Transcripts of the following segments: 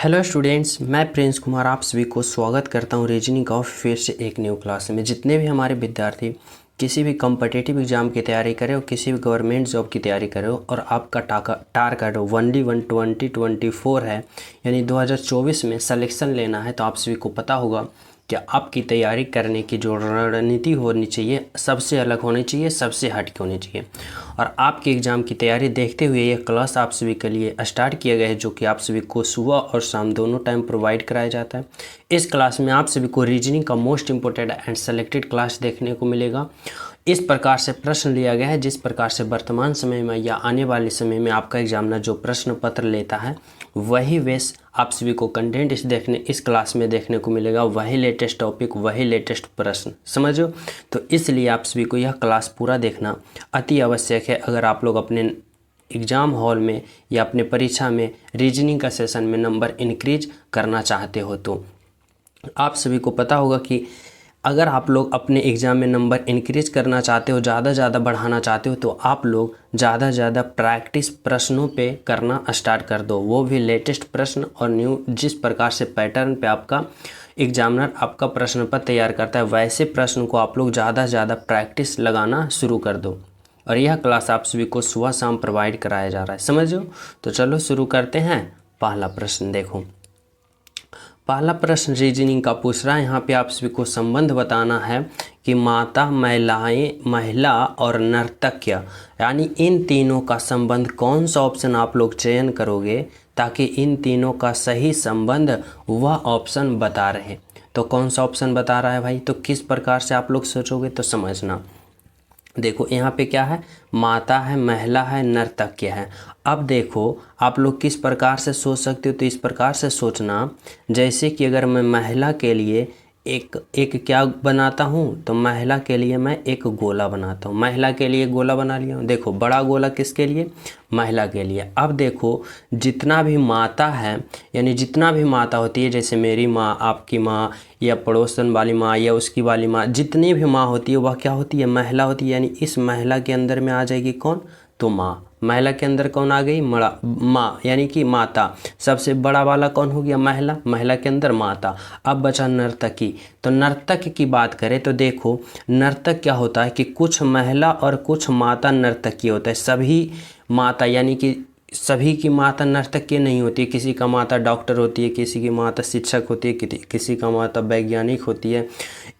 Hello students, मैं Prince Kumar आप सभी को स्वागत करता हूं रीजनिंग ऑफ फिर से एक न्यू क्लास में। जितने भी हमारे विद्यार्थी किसी भी कॉम्पिटिटिव एग्जाम की तैयारी करें और किसी भी गवर्नमेंट जॉब की तैयारी करें और आपका टारगेट 1D1 2024 है, यानी 2024 में सिलेक्शन लेना है, तो आप सभी को पता होगा कि आपकी तैयारी करने की जो रणनीति होनी चाहिए सबसे अलग होनी चाहिए, सबसे हटके होनी चाहिए। और आपके एग्ज़ाम की तैयारी देखते हुए ये क्लास आप सभी के लिए स्टार्ट किया गया है, जो कि आप सभी को सुबह और शाम दोनों टाइम प्रोवाइड कराया जाता है। इस क्लास में आप सभी को रीजनिंग का most important and selected class देखने को मिलेगा। इस प्रकार से प्रश्न लिया गया है जिस प्रकार से वर्तमान समय में या आने वाले समय में आपका एग्जामिनर जो प्रश्न पत्र लेता है वही वेस आप सभी को कंटेंट इस क्लास में देखने को मिलेगा, वही लेटेस्ट टॉपिक, वही लेटेस्ट प्रश्न, समझो। तो इसलिए आप सभी को यह क्लास पूरा देखना अति आवश्यक है अगर आप लोग अपने एग्ज़ाम हॉल में या अपने परीक्षा में रीजनिंग का सेशन में नंबर इंक्रीज करना चाहते हो। तो आप सभी को पता होगा कि अगर आप लोग अपने एग्ज़ाम में नंबर इंक्रीज करना चाहते हो, ज़्यादा बढ़ाना चाहते हो, तो आप लोग ज़्यादा प्रैक्टिस प्रश्नों पे करना स्टार्ट कर दो, वो भी लेटेस्ट प्रश्न और न्यू जिस प्रकार से पैटर्न पे आपका एग्जामिनर आपका प्रश्न पत्र तैयार करता है वैसे प्रश्न को आप लोग ज़्यादा प्रैक्टिस लगाना शुरू कर दो। और यह क्लास आप सभी को सुबह शाम प्रोवाइड कराया जा रहा है, समझो। तो चलो शुरू करते हैं। पहला प्रश्न देखो, पहला प्रश्न रीजनिंग का पूछ रहा है। यहाँ पे आप सभी को संबंध बताना है कि माता, महिला और नर्तक्य, यानी इन तीनों का संबंध कौन सा ऑप्शन आप लोग चयन करोगे ताकि इन तीनों का सही संबंध वह ऑप्शन बता रहे। तो कौन सा ऑप्शन बता रहा है भाई, तो किस प्रकार से आप लोग सोचोगे तो समझना। देखो यहाँ पे क्या है, माता है, महिला है, नर्तक्य है। अब देखो आप लोग किस प्रकार से सोच सकते हो, तो इस प्रकार से सोचना जैसे कि अगर मैं महिला के लिए एक क्या बनाता हूँ, तो महिला के लिए मैं एक गोला बनाता हूँ। महिला के लिए गोला बना लिया हूँ। देखो बड़ा गोला किसके लिए, महिला के लिए। अब देखो जितना भी माता है, यानी जितना भी माता होती है, जैसे मेरी माँ, आपकी माँ, या पड़ोसन वाली माँ, या उसकी वाली माँ, जितनी भी माँ होती है वह क्या होती है, महिला होती है। यानी इस महिला के अंदर में आ जाएगी कौन, तो माँ। महिला के अंदर कौन आ गई, माँ, यानी कि माता। सबसे बड़ा वाला कौन हो गया, महिला, महिला के अंदर माता। अब बचा नर्तकी। तो नर्तक की बात करें तो देखो नर्तक क्या होता है कि कुछ महिला और कुछ माता नर्तकी होता है। सभी माता यानी कि सभी की माता नर्तकी नहीं होती, किसी का माता डॉक्टर होती है, किसी की माता शिक्षक होती है, किसी का माता वैज्ञानिक होती है,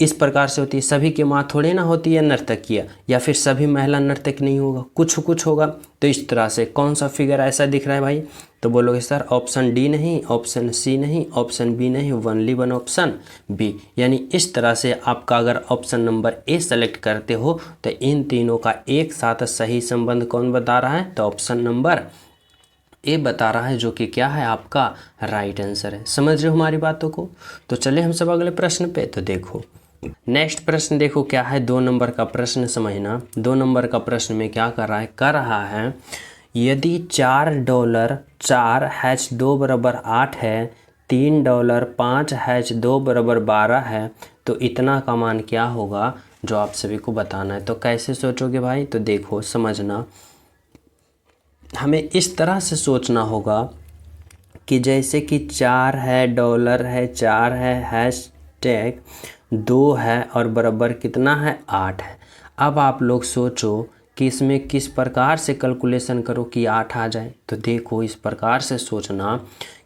इस प्रकार से होती है। सभी की माँ थोड़ी ना होती है नर्तकिया, या फिर सभी महिला नर्तक नहीं होगा, कुछ होगा। तो इस तरह से कौन सा फिगर ऐसा दिख रहा है भाई, तो बोलोगे सर ऑप्शन डी नहीं, ऑप्शन सी नहीं, ऑप्शन बी नहीं, ओनली वन ऑप्शन बी। यानी इस तरह से आपका अगर ऑप्शन नंबर ए सेलेक्ट करते हो तो इन तीनों का एक साथ सही संबंध कौन बता रहा है, तो ऑप्शन नंबर ए बता रहा है, जो कि क्या है आपका राइट आंसर है। समझ रहे हो हमारी बातों को। तो चले हम सब अगले प्रश्न पे। तो देखो नेक्स्ट प्रश्न देखो क्या है, 2 नंबर का प्रश्न समझना। 2 नंबर का प्रश्न में क्या कर रहा है, यदि $4 4 2 8 है, $3 5 2 12 है, तो इतना का मान क्या होगा, जो आप सभी को बताना है। तो कैसे सोचोगे भाई, तो देखो समझना, हमें इस तरह से सोचना होगा कि जैसे कि 4 है, डॉलर है, 4 है, हैशटैग 2 है और बराबर कितना है, 8 है। अब आप लोग सोचो कि इसमें किस प्रकार से कैलकुलेशन करो कि 8 आ जाए। तो देखो इस प्रकार से सोचना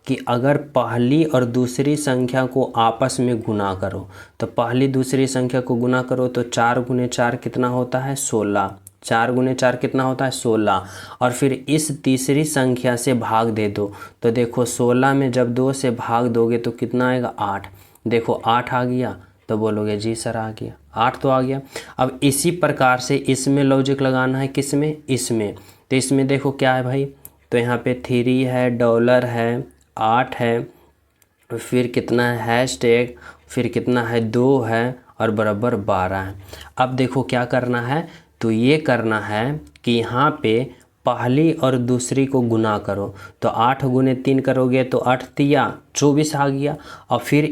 कि अगर पहली और दूसरी संख्या को आपस में गुना करो, तो पहली दूसरी संख्या को गुना करो तो 4 गुने 4 कितना होता है, 16। 4 गुने 4 कितना होता है, 16। और फिर इस तीसरी संख्या से भाग दे दो, तो देखो 16 में जब 2 से भाग दोगे तो कितना आएगा, 8। देखो 8 आ गया, तो बोलोगे जी सर आ गया, 8 तो आ गया। अब इसी प्रकार से इसमें लॉजिक लगाना है, किसमें, इसमें। तो इसमें देखो क्या है भाई, तो यहाँ पे 3 है, डॉलर है, 8 है, फिर कितना है हैशटैग, फिर कितना है 2 है और बराबर 12 है। अब देखो क्या करना है, तो ये करना है कि यहाँ पे पहली और दूसरी को गुना करो, तो 8 गुने 3 करोगे तो 8 तिया 24 आ गया। और फिर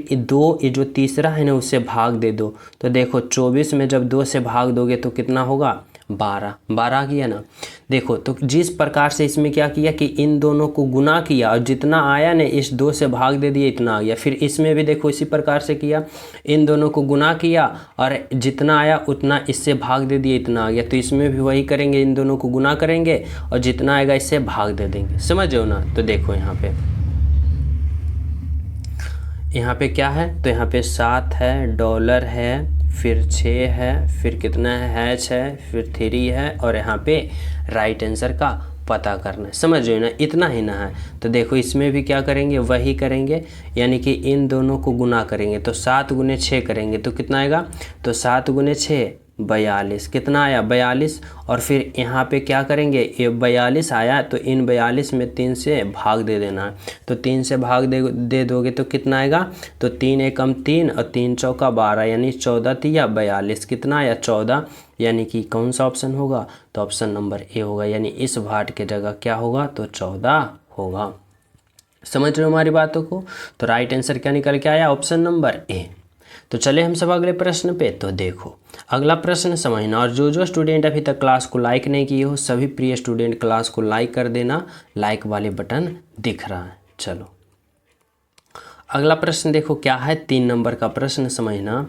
ये जो तीसरा है ना उससे भाग दे दो, तो देखो 24 में जब 2 से भाग दोगे तो कितना होगा, 12, 12 किया ना। देखो तो जिस प्रकार से इसमें क्या किया कि इन दोनों को गुना किया और जितना आया ने इस 2 से भाग दे दिया, इतना आ गया। फिर इसमें भी देखो इसी प्रकार से किया, इन दोनों को गुना किया और जितना आया उतना इससे भाग दे दिया, इतना आ गया। तो इसमें भी वही करेंगे, इन दोनों को गुना करेंगे और जितना आएगा इससे भाग दे देंगे, समझ हो ना। तो देखो यहाँ पे क्या है, तो यहाँ पे 7 है, डॉलर है, फिर 6 है, फिर कितना है, हैच है, फिर 3 है और यहाँ पे राइट आंसर का पता करना है, समझ रहे हो ना, इतना ही ना है। तो देखो इसमें भी क्या करेंगे, वही करेंगे, यानी कि इन दोनों को गुना करेंगे। तो 7 गुने 6 करेंगे तो कितना आएगा, तो 7 गुने 6 42, कितना आया 42। और फिर यहाँ पे क्या करेंगे, ये 42 आया तो इन 42 में 3 से भाग दे देना है। तो 3 से भाग दे दोगे तो कितना आएगा, तो 3 एकम 3 और 3 चौका 12, यानी 14 तिया 42, कितना आया 14, यानी कि कौन सा ऑप्शन होगा, तो ऑप्शन नंबर ए होगा। यानी इस भाट के जगह क्या होगा, तो 14 होगा। समझ रहे हो हमारी बातों को। तो राइट आंसर क्या निकल के आया, ऑप्शन नंबर ए। तो चले हम सब अगले प्रश्न पे। तो देखो अगला प्रश्न समझना, और जो स्टूडेंट अभी तक क्लास को लाइक नहीं किए हो सभी प्रिय स्टूडेंट क्लास को लाइक कर देना, लाइक वाले बटन दिख रहा है। चलो अगला प्रश्न देखो क्या है, 3 नंबर का प्रश्न समझना।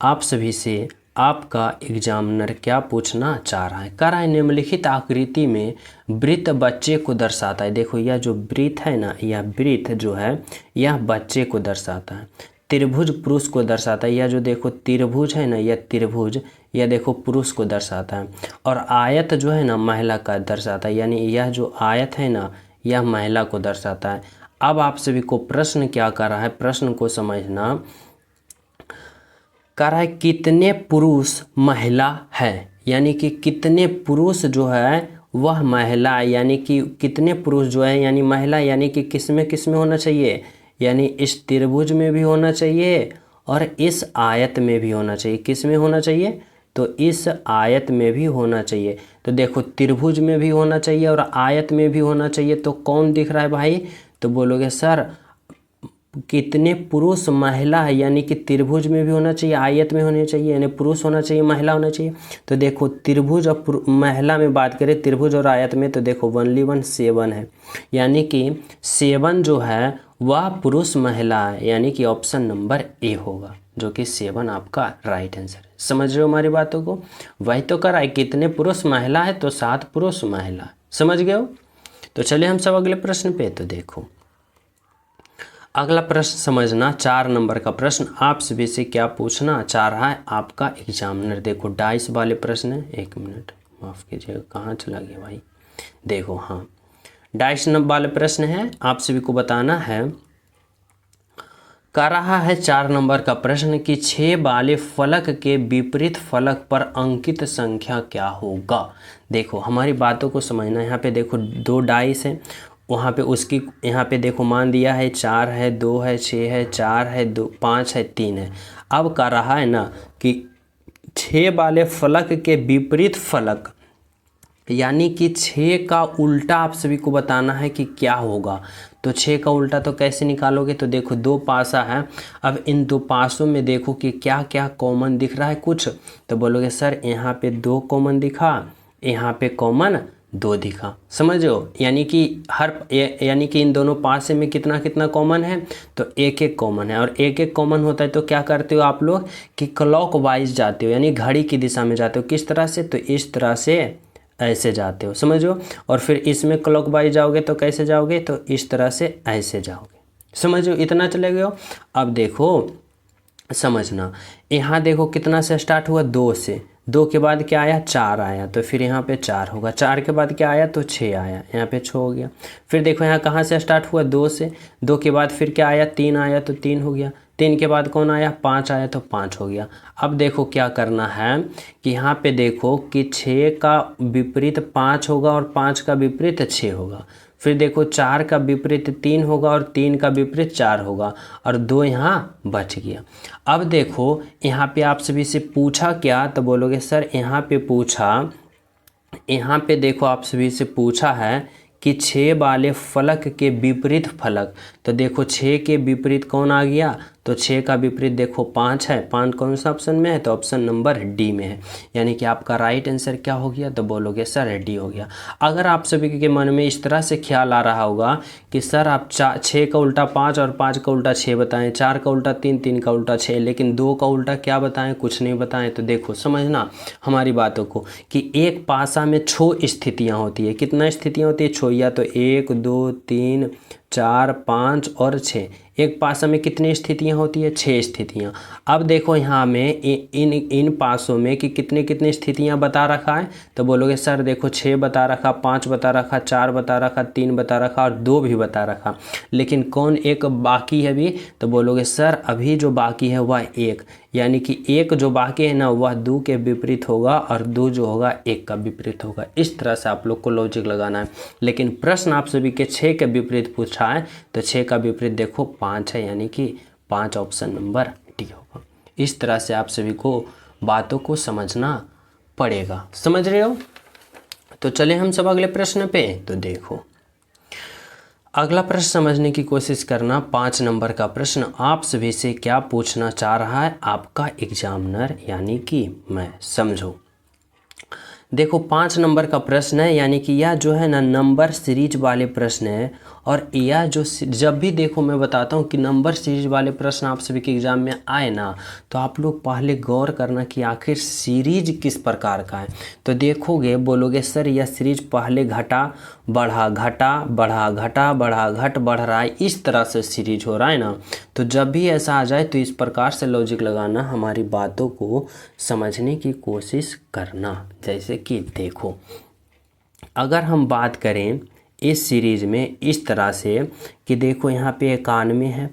आप सभी से आपका एग्जामिनर क्या पूछना चाह रहा है, कह रहा है निम्नलिखित आकृति में वृत्त बच्चे को दर्शाता है। देखो यह जो वृत्त है ना, यह वृत्त जो है यह बच्चे को दर्शाता है। त्रिभुज पुरुष को दर्शाता है, यह जो देखो त्रिभुज है ना, यह त्रिभुज यह देखो पुरुष को दर्शाता है। और आयत जो है ना महिला का दर्शाता है, यानी यह जो आयत है ना यह महिला को दर्शाता है। अब आप सभी को प्रश्न क्या कर रहा है, प्रश्न को समझना। कह रहा है कितने पुरुष महिला है, यानी कि कितने पुरुष जो है वह महिला, यानी कि कितने पुरुष जो है यानी महिला, यानी कि किस में होना चाहिए, यानी इस त्रिभुज में भी होना चाहिए और इस आयत में भी होना चाहिए। किस में होना चाहिए, तो इस आयत में भी होना चाहिए। तो देखो त्रिभुज में भी होना चाहिए और आयत में भी होना चाहिए। तो कौन दिख रहा है भाई, तो बोलोगे सर कितने पुरुष महिला है, यानी कि त्रिभुज में भी होना चाहिए, आयत में होना चाहिए, यानी पुरुष होना चाहिए, महिला होना चाहिए। तो देखो त्रिभुज और महिला में बात करें, त्रिभुज और आयत में, तो देखो 1 7 है, यानी कि 7 जो है वह पुरुष महिला है, यानी कि ऑप्शन नंबर ए होगा, जो कि 7 आपका राइट आंसर है। समझ रहे हो हमारी बातों को। वही तो कर रहा है, कितने पुरुष महिला है, तो 7 पुरुष महिला, समझ गए हो। तो चलिए हम सब अगले प्रश्न पे। तो देखो अगला प्रश्न समझना, 4 नंबर का प्रश्न आप सभी से क्या पूछना चाह रहा है आपका एग्जामिनर। देखो डाइस वाले प्रश्न है, 1 मिनट माफ़ कीजिएगा, कहाँ चला गया भाई। देखो हाँ डाइस वाले प्रश्न है, आप सभी को बताना है। कह रहा है 4 नंबर का प्रश्न कि 6 वाले फलक के विपरीत फलक पर अंकित संख्या क्या होगा। देखो हमारी बातों को समझना, यहाँ पे देखो 2 डाइस है, वहाँ पे उसकी यहाँ पे देखो मान दिया है 4 है, 2 है, 6 है, 4 है, 2 5 है, 3 है। अब कह रहा है ना कि 6 वाले फलक के विपरीत फलक, यानी कि 6 का उल्टा आप सभी को बताना है कि क्या होगा। तो 6 का उल्टा तो कैसे निकालोगे, तो देखो 2 पासा है, अब इन 2 पासों में देखो कि क्या क्या कॉमन दिख रहा है कुछ। तो बोलोगे सर यहाँ पे 2 कॉमन दिखा, यहाँ पे कॉमन 2 दिखा, समझो। यानी कि इन दोनों पासे में कितना कितना कॉमन है, तो 1 कॉमन है। और 1 कॉमन होता है तो क्या करते हो आप लोग कि क्लॉकवाइज जाते हो, यानी घड़ी की दिशा में जाते हो। किस तरह से, तो इस तरह से ऐसे जाते हो, समझो। और फिर इसमें क्लॉकवाइज जाओगे तो कैसे जाओगे, तो इस तरह से ऐसे जाओगे, समझो। इतना चले गए हो। अब देखो समझना, यहाँ देखो कितना से स्टार्ट हुआ, 2 से, 2 के बाद क्या आया, 4 आया, तो फिर यहाँ पे 4 होगा। 4 के बाद क्या आया, तो 6 आया, यहाँ पे 6 हो गया। फिर देखो यहाँ कहाँ से स्टार्ट हुआ, 2 से, 2 के बाद फिर क्या आया, 3 आया, तो 3 हो गया। 3 के बाद कौन आया, 5 आया, तो 5 हो गया। अब देखो क्या करना है कि यहाँ पे देखो कि 6 का विपरीत 5 होगा और 5 का विपरीत 6 होगा। फिर देखो 4 का विपरीत 3 होगा और 3 का विपरीत 4 होगा, और 2 यहाँ बच गया। अब देखो यहाँ पे आप सभी से पूछा क्या, तो बोलोगे सर यहाँ पे पूछा, यहाँ पे देखो आप सभी से पूछा है कि 6 वाले फलक के विपरीत फलक। तो देखो 6 के विपरीत कौन आ गया, तो 6 का विपरीत देखो 5 है, 5 कौन सा ऑप्शन में है, तो ऑप्शन नंबर डी में है। यानी कि आपका राइट आंसर क्या हो गया, तो बोलोगे सर डी हो गया। अगर आप सभी के मन में इस तरह से ख्याल आ रहा होगा कि सर आप 6 का उल्टा 5 और 5 का उल्टा 6 बताएं, 4 का उल्टा 3, 3 का उल्टा 6, लेकिन 2 का उल्टा क्या बताएं, कुछ नहीं बताएं, तो देखो समझना हमारी बातों को कि एक पासा में 6 स्थितियाँ होती है। कितना स्थितियाँ होती है, 6, या तो 1 2 3 4 5 और 6। एक पासा में कितनी स्थितियाँ होती है, 6 स्थितियाँ। अब देखो यहाँ में इन पासों में कि कितनी कितनी स्थितियाँ बता रखा है, तो बोलोगे सर देखो 6 बता रखा, 5 बता रखा, 4 बता रखा, 3 बता रखा और 2 भी बता रखा, लेकिन कौन एक बाकी है अभी, तो बोलोगे सर अभी जो बाकी है वह 1, यानी कि 1 जो बाकी है ना वह 2 के विपरीत होगा और 2 जो होगा 1 का विपरीत होगा। इस तरह से आप लोग को लॉजिक लगाना है। लेकिन प्रश्न आप सभी के 6 के विपरीत पूछा है, तो 6 का विपरीत देखो 5 है, यानी कि 5 ऑप्शन नंबर डी होगा। इस तरह से आप सभी को बातों को समझना पड़ेगा। समझ रहे हो? तो चले हम सब अगले प्रश्न पे। तो देखो अगला प्रश्न समझने की कोशिश करना। 5 नंबर का प्रश्न आप सभी से क्या पूछना चाह रहा है आपका एग्जामिनर, यानी कि मैं। समझो, देखो 5 नंबर का प्रश्न है, यानी कि यह जो है ना नंबर सीरीज वाले प्रश्न है। और यह जो जब भी देखो मैं बताता हूँ कि नंबर सीरीज वाले प्रश्न आप सभी के एग्जाम में आए ना, तो आप लोग पहले गौर करना कि आखिर सीरीज किस प्रकार का है। तो देखोगे बोलोगे सर यह सीरीज पहले घटा बढ़ा, घटा बढ़ा, घटा बढ़ा, घट बढ़ रहा है, इस तरह से सीरीज हो रहा है ना। तो जब भी ऐसा आ जाए तो इस प्रकार से लॉजिक लगाना, हमारी बातों को समझने की कोशिश करना। जैसे कि देखो अगर हम बात करें इस सीरीज में इस तरह से कि देखो यहाँ पे 91 है,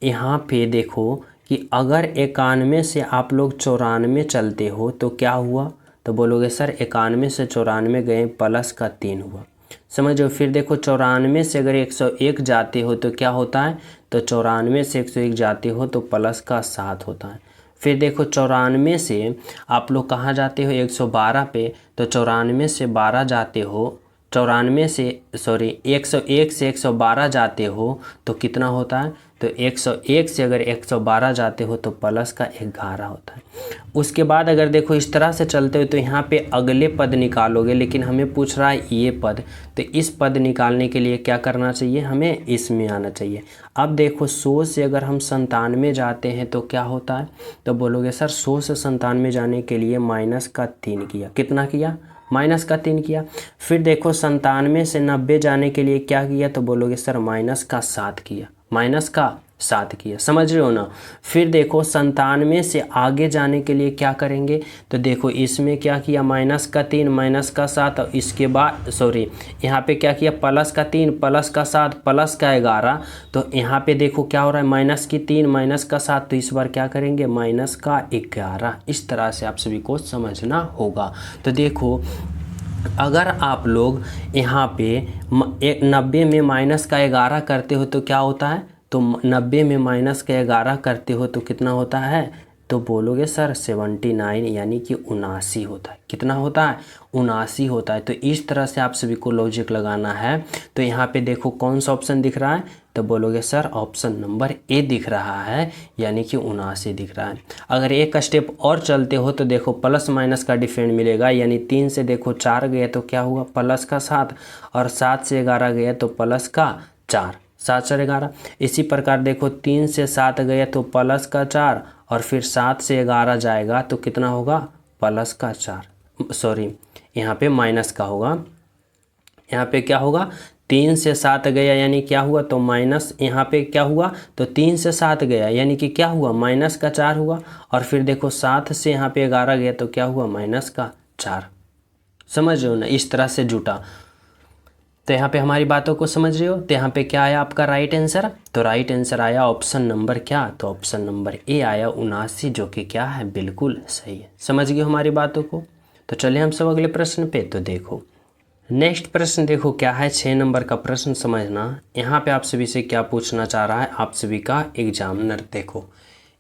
यहाँ पे देखो कि अगर 91 से आप लोग 94 चलते हो तो क्या हुआ, तो बोलोगे सर 91 से 94 गए प्लस का 3 हुआ। समझो, फिर देखो 94 से अगर 101 जाते हो तो क्या होता है, तो 94 से 101 जाते हो तो प्लस का 7 होता है। फिर देखो 94 से आप लोग कहाँ जाते हो, 112 पे, तो 94 से 12 जाते हो, 101 से 112 जाते हो तो कितना होता है, तो 101 से अगर 112 जाते हो तो प्लस का 11 होता है। उसके बाद अगर देखो इस तरह से चलते हो तो यहाँ पे अगले पद निकालोगे, लेकिन हमें पूछ रहा है ये पद, तो इस पद निकालने के लिए क्या करना चाहिए, हमें इसमें आना चाहिए। अब देखो 100 से अगर हम 97 जाते हैं तो क्या होता है, तो बोलोगे सर 100 से 97 जाने के लिए माइनस का 3 किया, कितना किया, माइनस का 3 किया। फिर देखो 97 से 90 जाने के लिए क्या किया, तो बोलोगे सर माइनस का 7 किया, माइनस का 7 किया। समझ रहे हो ना। फिर देखो 97 से आगे जाने के लिए क्या करेंगे, तो देखो इसमें क्या किया, माइनस का 3, माइनस का 7, और इसके बाद यहाँ पे क्या किया, प्लस का 3, प्लस का 7, प्लस का 11। तो यहाँ पे देखो क्या हो रहा है, माइनस की 3, माइनस का 7, तो इस बार क्या करेंगे, माइनस का 11। इस तरह से आप सभी को समझना होगा। तो देखो अगर आप लोग यहाँ पे 90 में माइनस का 11 करते हो तो क्या होता है, तो 90 में माइनस का 11 करते हो तो कितना होता है, तो बोलोगे सर 79, यानी कि 79 होता है। कितना होता है, 79 होता है। तो इस तरह से आप सभी को लॉजिक लगाना है। तो यहाँ पे देखो कौन सा ऑप्शन दिख रहा है, तो बोलोगे सर ऑप्शन नंबर ए दिख रहा है, यानी कि 79 दिख रहा है। अगर एक स्टेप और चलते हो तो देखो प्लस माइनस का डिफरेंट मिलेगा, यानी 3 से देखो 4 गया तो क्या हुआ, प्लस का 7, और 7 से 11 गया तो प्लस का 4, 7 से 11। इसी प्रकार देखो 3 से 7 गया तो प्लस का 4, और फिर 7 से 11 जाएगा तो कितना होगा, प्लस का 4, यहाँ पे माइनस का होगा। यहाँ पे क्या होगा, 3 से 7 गया यानी क्या हुआ, तो माइनस, यहाँ पे क्या हुआ, तो 3 से 7 गया यानी कि क्या हुआ, माइनस का 4 हुआ। और फिर देखो 7 से यहाँ पे 11 गया तो क्या हुआ, माइनस का 4। समझ रहे हो ना, इस तरह से जुटा। तो यहाँ पे हमारी बातों को समझ रहे हो। तो यहाँ पे क्या आया आपका राइट आंसर, तो राइट आंसर आया ऑप्शन नंबर क्या, तो ऑप्शन नंबर ए आया 79, जो कि क्या है, बिल्कुल सही है। समझ गए हमारी बातों को। तो चलिए हम सब अगले प्रश्न पे। तो देखो नेक्स्ट प्रश्न देखो क्या है, 6 नंबर का प्रश्न समझना। यहाँ पे आप सभी से क्या पूछना चाह रहा है आप सभी का एग्जामिनर। देखो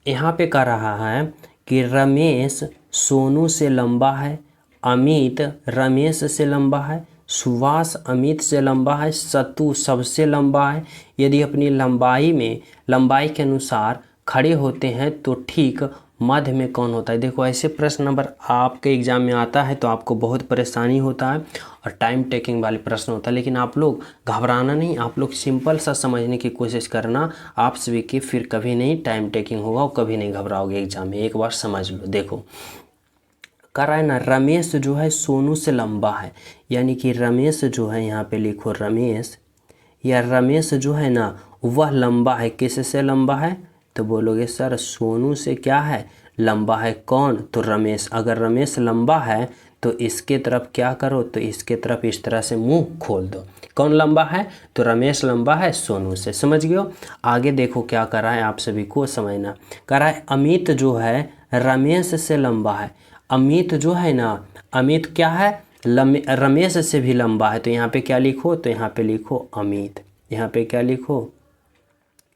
यहाँ पे कह रहा है कि रमेश सोनू से लंबा है, अमित रमेश से लंबा है, सुभाष अमित से लंबा है, सत्तू सबसे लंबा है। यदि अपनी लंबाई के अनुसार खड़े होते हैं तो ठीक मध्य में कौन होता है। देखो ऐसे प्रश्न नंबर आपके एग्जाम में आता है तो आपको बहुत परेशानी होता है और टाइम टेकिंग वाले प्रश्न होता है, लेकिन आप लोग घबराना नहीं, आप लोग सिंपल सा समझने की कोशिश करना। आप सभी की फिर कभी नहीं टाइम टेकिंग होगा और कभी नहीं घबराओगे एग्जाम में। एक बार समझ लो। देखो कर रहा है ना, रमेश जो है सोनू से लंबा है, यानी कि रमेश जो है, यहाँ पे लिखो रमेश, या रमेश जो है ना वह लंबा है। किससे लंबा है? तो बोलोगे सर सोनू से क्या है, लंबा है। कौन? तो रमेश। अगर रमेश लंबा है तो इसके तरफ क्या करो, तो इसके तरफ इस तरह से मुंह खोल दो। कौन लंबा है? तो रमेश लंबा है सोनू से। समझ गए हो? आगे देखो क्या कर रहा है, आप सभी को समझना। कर रहा है अमित जो है रमेश से लंबा है। अमित जो है ना, अमित क्या है, रमेश से भी लंबा है। तो यहाँ पे क्या लिखो, तो यहाँ पे लिखो अमित। यहाँ पे क्या लिखो,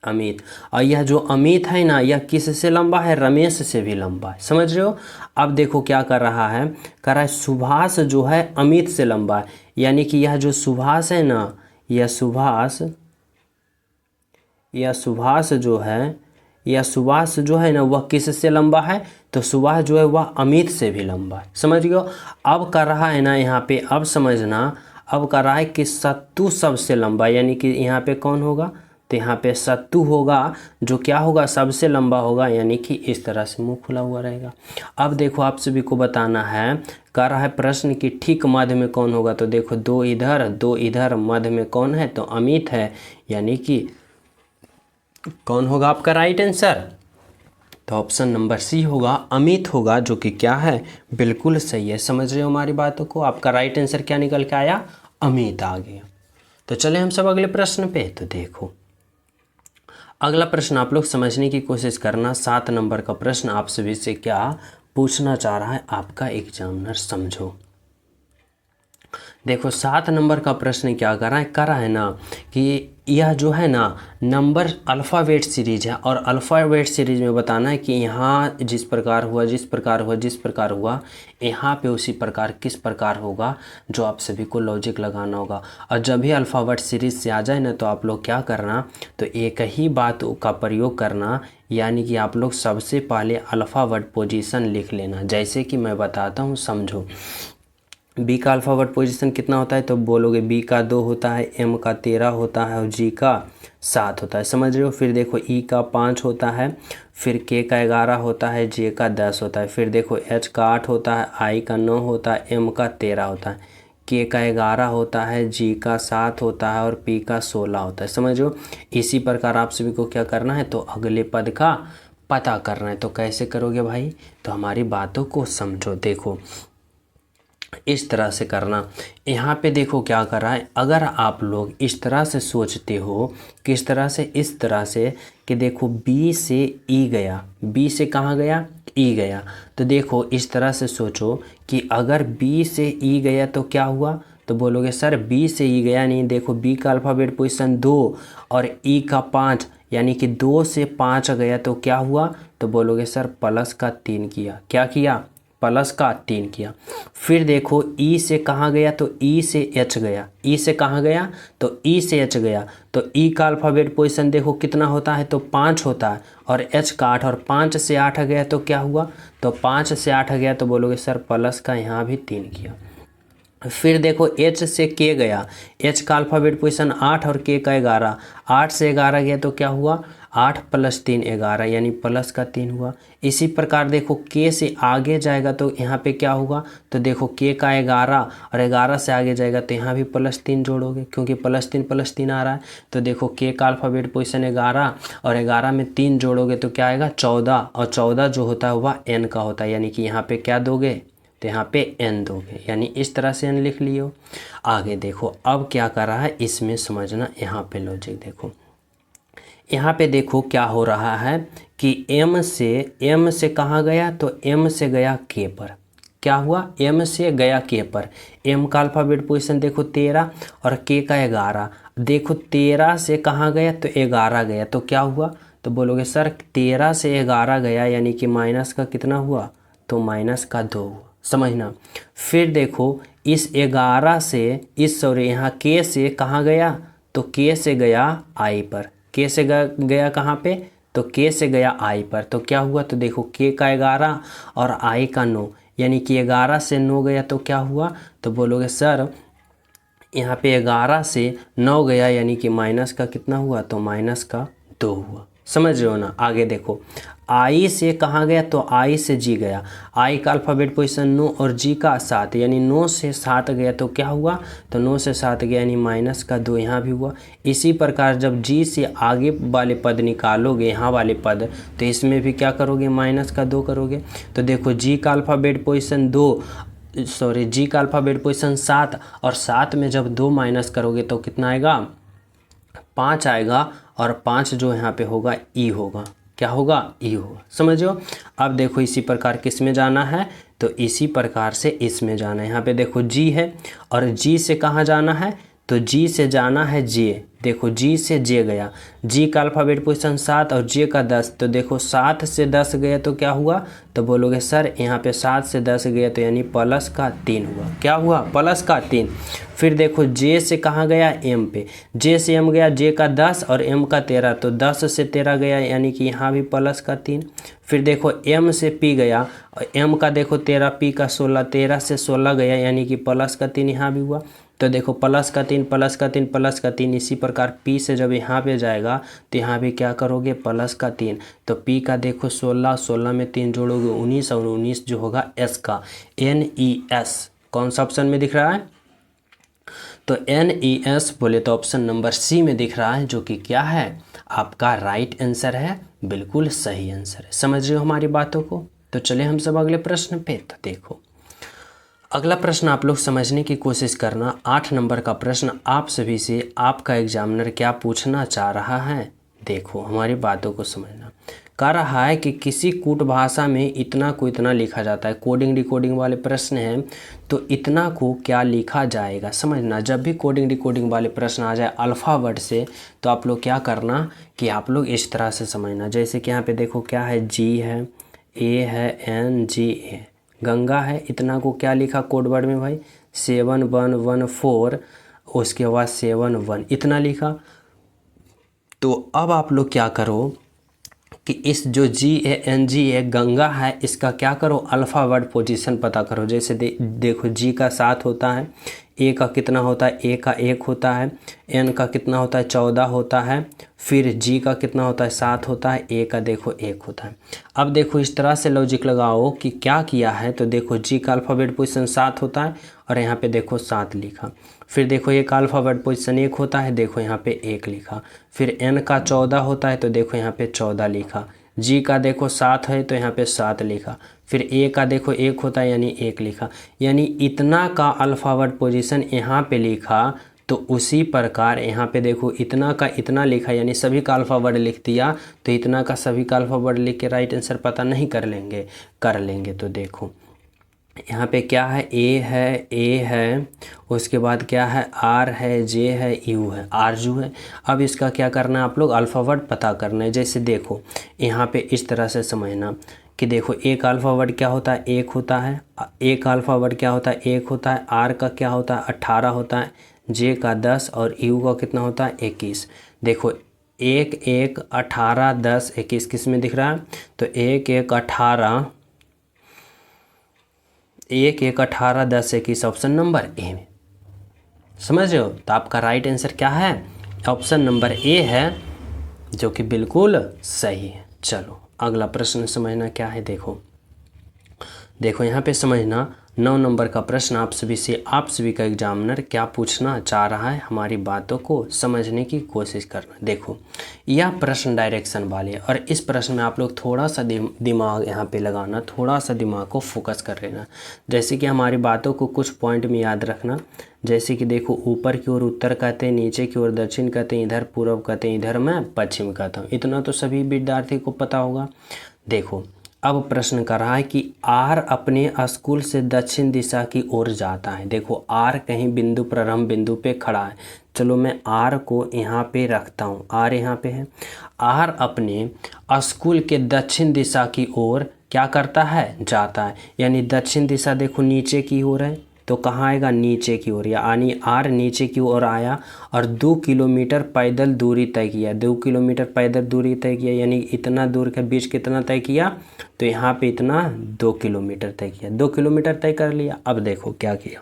अमित। और यह जो अमित है ना, यह किससे लंबा है, रमेश से भी लंबा है। समझ रहे हो? अब देखो क्या कर रहा है, कर रहा है सुभाष जो है अमित से लंबा है, यानी कि यह जो सुभाष है ना, यह सुभाष जो है ना वह किससे लंबा है, तो सुभाष जो है वह अमित से भी लंबा है। समझ गए? अब कर रहा है ना यहाँ पे, अब समझना, अब कर रहा है कि सत्तू सबसे लंबा, यानी कि यहाँ पे कौन होगा, तो यहाँ पे सत्तू होगा, जो क्या होगा, सबसे लंबा होगा, यानी कि इस तरह से मुंह खुला हुआ रहेगा। अब देखो आप सभी को बताना है, कर रहा है प्रश्न की ठीक मध्य में कौन होगा। तो देखो दो इधर मध्य में कौन है, तो अमित है, यानी कि कौन होगा आपका राइट आंसर। तो ऑप्शन नंबर सी होगा, अमित होगा, जो कि क्या है, बिल्कुल सही है। समझ रहे हो हमारी बातों को? आपका राइट आंसर क्या निकल के आया, अमित आ गया। तो चले हम सब अगले प्रश्न पे। तो देखो अगला प्रश्न आप लोग समझने की कोशिश करना। 7 नंबर का प्रश्न आप सभी से क्या पूछना चाह रहा है आपका एग्जामिनर, समझो। देखो 7 नंबर का प्रश्न क्या कर रहा है ना कि यह जो है ना नंबर अल्फ़ाबेट सीरीज है, और अल्फ़ाबेट सीरीज में बताना है कि यहाँ जिस प्रकार हुआ यहाँ पे उसी प्रकार किस प्रकार होगा, जो आप सभी को लॉजिक लगाना होगा। और जब भी अल्फ़ाबेट सीरीज से आ जाए ना, तो आप लोग क्या करना, तो एक ही बात का प्रयोग करना, यानी कि आप लोग सबसे पहले अल्फ़ाबेट पोजीशन लिख लेना। जैसे कि मैं बताता हूँ, समझो। बी का अल्फ़ाबेट पोजीशन कितना होता है, तो बोलोगे बी का 2 होता है, एम का 13 होता है और जी का 7 होता है। समझ रहे हो? फिर देखो ई का 5 होता है, फिर के का 11 होता है, जे का 10 होता है, फिर देखो एच का 8 होता है, आई का 9 होता है, एम का 13 होता है, के का 11 होता है, जी का 7 होता है और पी का 16 होता है। समझ रहे हो? इसी प्रकार आप सभी को क्या करना है, तो अगले पद का पता करना है। तो कैसे करोगे भाई, तो हमारी बातों को समझो। देखो इस तरह से करना। यहाँ पे देखो क्या कर रहा है, अगर आप लोग इस तरह से सोचते हो, किस तरह से, इस तरह से कि देखो बी से ई गया, बी से कहाँ गया, ई गया। तो देखो इस तरह से सोचो कि अगर बी से ई गया तो क्या हुआ, तो बोलोगे सर बी से ई गया नहीं। देखो बी का अल्फ़ाबेट पोजीशन 2 और ई का 5, यानी कि 2 से 5 गया तो क्या हुआ, तो बोलोगे सर प्लस का 3 किया। क्या किया, प्लस का 3 किया। फिर देखो ई से कहाँ गया, तो ई से एच गया। ई से कहाँ गया, तो ई से एच गया। तो ई का अल्फ़ाबेट पोजीशन देखो कितना होता है, तो 5 होता है, और एच का 8, और 5 से 8 गया तो क्या हुआ, तो 5 से 8 गया, तो बोलोगे सर प्लस का यहाँ भी 3 किया। फिर देखो एच से के गया, एच का अल्फ़ाबेट पोजीशन 8 और के का 11, 8 से 11 गया तो क्या हुआ, 8 + 3 11, यानी प्लस का 3 हुआ। इसी प्रकार देखो के से आगे जाएगा तो यहाँ पे क्या होगा, तो देखो के का 11 और 11 से आगे जाएगा तो यहाँ भी +3 जोड़ोगे, क्योंकि +3 आ रहा है। तो देखो के का अल्फ़ाबेट पोजीशन 11 और 11 में 3 जोड़ोगे तो क्या आएगा, 14, और 14 जो होता है वह n का होता है, यानी कि यहाँ पे क्या दोगे, तो यहाँ पे n दोगे, यानी इस तरह से n लिख लियो। आगे देखो अब क्या कर रहा है, इसमें समझना। यहाँ पे लॉजिक देखो, यहाँ पे देखो क्या हो रहा है कि m से कहाँ गया, तो m से गया k पर। क्या हुआ, m से गया k पर। m का अल्फ़ाबेट पोजीशन देखो 13 और k का 11। देखो 13 से कहाँ गया, तो 11 गया, तो क्या हुआ, तो बोलोगे सर 13 से 11 गया, यानी कि माइनस का कितना हुआ, तो माइनस का 2 हुआ। समझना। फिर देखो इस 11 से यहाँ k से कहाँ गया, तो k से गया i पर। k से गया कहाँ पे, तो के से गया आई पर, तो क्या हुआ, तो देखो के का 11 और आई का 9, यानी कि 11 से 9 गया तो क्या हुआ, तो बोलोगे सर यहाँ पे 11 से 9 गया यानी कि माइनस का कितना हुआ, तो माइनस का 2 हुआ। समझ रहे हो ना। आगे देखो आई से कहाँ गया, तो आई से जी गया, आई का अल्फ़ाबेट पोजीशन 9 और जी का 7, यानी 9 से 7 गया तो क्या हुआ, तो 9 से 7 गया यानी माइनस का 2 यहाँ भी हुआ। इसी प्रकार जब जी से आगे वाले पद निकालोगे, यहाँ वाले पद, तो इसमें भी क्या करोगे, माइनस का 2 करोगे। तो देखो जी का अल्फ़ाबेट पोजीशन 7 और 7 में जब 2 माइनस करोगे तो कितना आएगा, 5 आएगा, और 5 जो यहाँ पे होगा ई होगा, क्या होगा, ई होगा। समझो। अब देखो इसी प्रकार किस में जाना है, तो इसी प्रकार से इसमें जाना है। यहाँ पे देखो जी है और जी से कहाँ जाना है, तो जी से जाना है जे, देखो जी से जे गया, जी का अल्फ़ाबेट पोजीशन 7 और जे का 10, तो देखो 7 से 10 गया तो क्या हुआ, तो बोलोगे सर यहाँ पे 7 से 10 गया तो यानी प्लस का 3 हुआ, क्या हुआ, प्लस का 3। फिर देखो जे से कहाँ गया, एम पे, जे से एम गया, जे का 10 और एम का 13, तो 10 से 13 गया यानी कि यहाँ भी प्लस का 3। फिर देखो एम से पी गया, एम का देखो 13, पी का 16, 13 से 16 गया यानी कि प्लस का 3 यहाँ भी हुआ। तो देखो प्लस का 3 प्लस का 3 प्लस का 3, इसी प्रकार पी से जब यहाँ पे जाएगा तो यहाँ भी क्या करोगे, प्लस का 3। तो पी का देखो 16, 16 में 3 जोड़ोगे 19 और 19 जो होगा एस का, NES कौन सा ऑप्शन में दिख रहा है, तो NES बोले तो ऑप्शन नंबर सी में दिख रहा है, जो कि क्या है, आपका राइट आंसर है, बिल्कुल सही आंसर है। समझ रहे हो हमारी बातों को। तो चले हम सब अगले प्रश्न पे। तो देखो अगला प्रश्न आप लोग समझने की कोशिश करना। 8 नंबर का प्रश्न आप सभी से आपका एग्जामिनर क्या पूछना चाह रहा है, देखो हमारी बातों को समझना। कह रहा है कि किसी कूट भाषा में इतना को इतना लिखा जाता है, कोडिंग डिकोडिंग वाले प्रश्न हैं, तो इतना को क्या लिखा जाएगा, समझना। जब भी कोडिंग डिकोडिंग वाले प्रश्न आ जाए अल्फ़ावर्ड से, तो आप लोग क्या करना कि आप लोग इस तरह से समझना। जैसे कि यहाँ पे देखो क्या है, जी है, ए है, NGA, गंगा है, इतना को क्या लिखा कोड वर्ड में भाई, 7114, उसके बाद 71 इतना लिखा। तो अब आप लोग क्या करो कि इस जो GANGA गंगा है, इसका क्या करो, अल्फ़ावर्ड पोजीशन पता करो। जैसे देखो जी का 7 होता है, ए का कितना होता है, ए का 1 होता है, एन का कितना होता है, 14 होता है, फिर जी का कितना होता है, 7 होता है, ए का देखो 1 होता है। अब देखो इस तरह से लॉजिक लगाओ कि क्या किया है, तो देखो जी का अल्फ़ाबेट पोजीशन 7 होता है और यहाँ पे देखो 7 लिखा। फिर देखो ए का अल्फ़ाबेट पोजीशन 1 होता है, देखो यहाँ पे 1 लिखा। फिर एन का 14 होता है तो देखो यहाँ पे 14 लिखा। जी का देखो 7 है तो यहाँ पे 7 लिखा। फिर ए का देखो 1 होता है यानी 1 लिखा, यानी इतना का अल्फ़ावर्ड पोजीशन यहाँ पे लिखा। तो उसी प्रकार यहाँ पे देखो इतना का इतना लिखा, यानी सभी का अल्फ़ावर्ड लिख दिया। तो इतना का सभी का अल्फ़ावर्ड लिख के राइट आंसर पता नहीं कर लेंगे। तो देखो यहाँ पे क्या है, ए है, उसके बाद क्या है, आर है, जे है, यू है, आरजू है। अब इसका क्या करना है, आप लोग अल्फ़ावर्ड पता करना है। जैसे देखो यहाँ पे इस तरह से समझना कि देखो ए का अल्फ़ावर्ड क्या होता है, 1 होता है, ए का अल्फ़ावर्ड क्या होता है, 1 होता है, आर का क्या होता है, 18 होता है, जे का 10 और यू का कितना होता है, 21। देखो 1 1 18 10 21 किस में दिख रहा है, तो 1 1 18 10 21 ऑप्शन नंबर ए में। समझ रहे हो। तो आपका राइट आंसर क्या है, ऑप्शन नंबर ए है, जो कि बिल्कुल सही है। चलो अगला प्रश्न समझना क्या है। देखो यहाँ पे समझना 9 नंबर का प्रश्न आप सभी का एग्जामिनर क्या पूछना चाह रहा है, हमारी बातों को समझने की कोशिश करना। देखो यह प्रश्न डायरेक्शन वाले है और इस प्रश्न में आप लोग थोड़ा सा दिमाग यहाँ पे लगाना, थोड़ा सा दिमाग को फोकस कर लेना। जैसे कि हमारी बातों को कुछ पॉइंट में याद रखना। जैसे कि देखो ऊपर की ओर उत्तर कहते हैं, नीचे की ओर दक्षिण कहते हैं, इधर पूर्व कहते हैं, इधर मैं पश्चिम कहता हूँ। इतना तो सभी विद्यार्थी को पता होगा। देखो अब प्रश्न कर रहा है कि आर अपने स्कूल से दक्षिण दिशा की ओर जाता है। देखो आर कहीं बिंदु प्रारंभ बिंदु पे खड़ा है। चलो मैं आर को यहाँ पे रखता हूँ, आर यहाँ पे है। आर अपने स्कूल के दक्षिण दिशा की ओर क्या करता है, जाता है। यानी दक्षिण दिशा देखो नीचे की ओर है, तो कहाँ आएगा, नीचे की ओर, यानी R नीचे की ओर आया और 2 किलोमीटर पैदल दूरी तय किया। 2 किलोमीटर पैदल दूरी तय किया, यानी इतना दूर के बीच कितना तय किया, तो यहाँ पे इतना 2 किलोमीटर तय किया। 2 किलोमीटर तय कर लिया। अब देखो क्या किया,